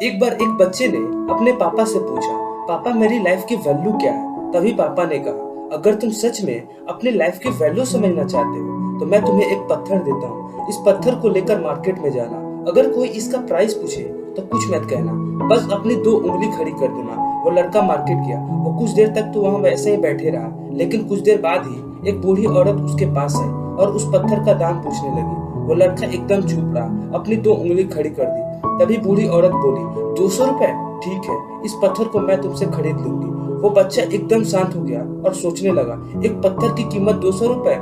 एक बार एक बच्चे ने अपने पापा से पूछा, पापा मेरी लाइफ की वैल्यू क्या है? तभी पापा ने कहा, अगर तुम सच में अपनी लाइफ की वैल्यू समझना चाहते हो तो मैं तुम्हें एक पत्थर देता हूँ। इस पत्थर को लेकर मार्केट में जाना। अगर कोई इसका प्राइस पूछे तो कुछ मत कहना, बस अपनी दो उंगली खड़ी कर देना। वो लड़का मार्केट गया। वो कुछ देर तक तो वहाँ वैसे ही बैठे रहा, लेकिन कुछ देर बाद ही एक बूढ़ी औरत उसके पास आई और उस पत्थर का दाम पूछने लगी। वो लड़का एकदम चुप रहा, अपनी दो उंगली खड़ी कर दी। तभी बूढ़ी औरत बोली, 200 रुपए? ठीक है, इस पत्थर को मैं तुमसे खरीद लूंगी। वो बच्चा एकदम शांत हो गया और सोचने लगा, एक पत्थर की कीमत 200 रुपए?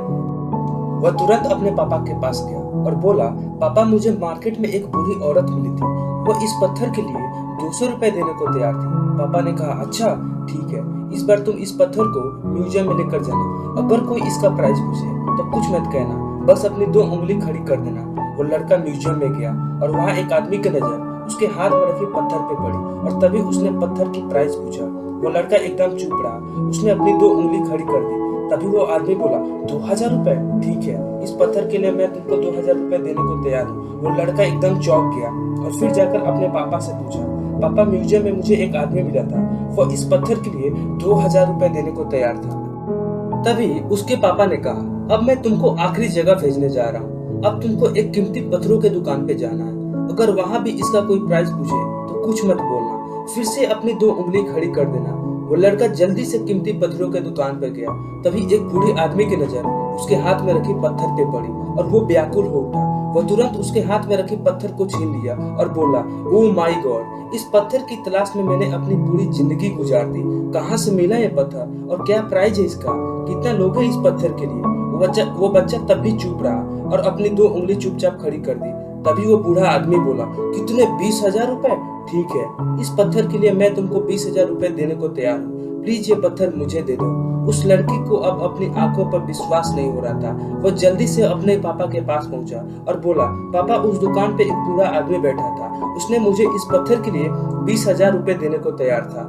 वह तुरंत अपने पापा के पास गया और बोला, पापा मुझे मार्केट में एक बूढ़ी औरत मिली थी। वो इस पत्थर के लिए 200 रुपए देने को तैयार थी। पापा ने कहा, अच्छा ठीक है, इस बार तुम इस पत्थर को म्यूजियम में लेकर जाना। अगर कोई इसका प्राइस पूछे तो कुछ मत कहना, बस अपनी दो उंगली खड़ी कर देना। वो लड़का म्यूजियम में गया और वहाँ एक आदमी की नजर उसके हाथ में रखे पत्थर पे पड़ी और तभी उसने पत्थर की प्राइस पूछा। वो लड़का एकदम चुप रहा, उसने अपनी दो उंगली खड़ी कर दी। तभी वो आदमी बोला, 2000 रुपए? ठीक है, इस पत्थर के लिए मैं तुमको 2000 रुपए देने को तैयार हूँ। वो लड़का एकदम चौंक गया और फिर जाकर अपने पापा से पूछा, पापा म्यूजियम में मुझे एक आदमी मिला था, वो इस पत्थर के लिए 2000 रुपए देने को तैयार था। तभी उसके पापा ने कहा, अब मैं तुमको आखिरी जगह भेजने जा रहा हूँ। अब तुमको एक कीमती पत्थरों के दुकान पे जाना है। अगर वहाँ भी इसका कोई प्राइस पूछे तो कुछ मत बोलना, फिर से अपनी दो उंगली खड़ी कर देना। वो लड़का जल्दी से कीमती पत्थरों के दुकान पर गया। तभी एक बूढ़े आदमी की नजर उसके हाथ में रखी पत्थर पे पड़ी और वो व्याकुल हो उठा। वो तुरंत उसके हाथ में रखे पत्थर को छीन लिया और बोला, ओ माय गॉड, इस पत्थर की तलाश में मैंने अपनी पूरी जिंदगी गुजार दी। कहाँ से मिला ये पत्थर और क्या प्राइस है इसका? कितना लोगे इस पत्थर के लिए? वो बच्चा तब भी चुप रहा और अपनी दो उंगली चुपचाप खड़ी कर दी। तभी वो बूढ़ा आदमी बोला, कितने? 20,000 रुपए? ठीक है, इस पत्थर के लिए मैं तुमको 20,000 रुपए देने को तैयार हूँ। प्लीज ये पत्थर मुझे दे दो। उस लड़की को अब अपनी आंखों पर विश्वास नहीं हो रहा था। वो जल्दी से अपने पापा के पास पहुंचा और बोला, पापा उस दुकान पे एक बूढ़ा आदमी बैठा था, उसने मुझे इस पत्थर के लिए 20,000 रुपए देने को तैयार था।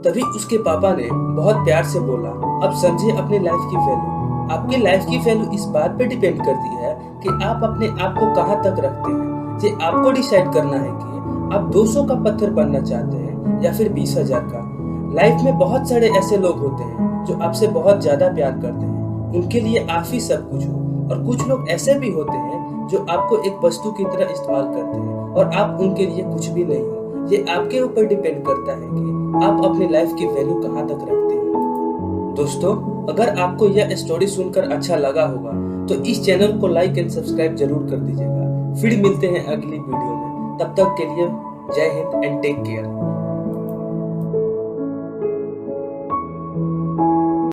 तभी उसके पापा ने बहुत प्यार से बोला, अब समझे अपनी लाइफ की वैल्यू। आपकी लाइफ की वैल्यू इस बात पे डिपेंड करती है कि आप अपने आप को कहाँ तक रखते हैं। ये आपको डिसाइड करना है कि आप 200 का पत्थर बनना चाहते हैं या फिर 20,000 का। लाइफ में बहुत सारे ऐसे लोग होते हैं जो आपसे बहुत ज्यादा प्यार करते हैं, उनके लिए आप ही सब कुछ हो। और कुछ लोग ऐसे भी होते हैं जो आपको एक वस्तु की तरह इस्तेमाल करते हैं और आप उनके लिए कुछ भी नहीं हो। ये आपके ऊपर डिपेंड करता है कि आप अपनी लाइफ की वैल्यू कहाँ तक रखते हैं। दोस्तों, अगर आपको यह स्टोरी सुनकर अच्छा लगा होगा तो इस चैनल को लाइक एंड सब्सक्राइब जरूर कर दीजिएगा। फिर मिलते हैं अगली वीडियो में, तब तक के लिए जय हिंद एंड टेक केयर।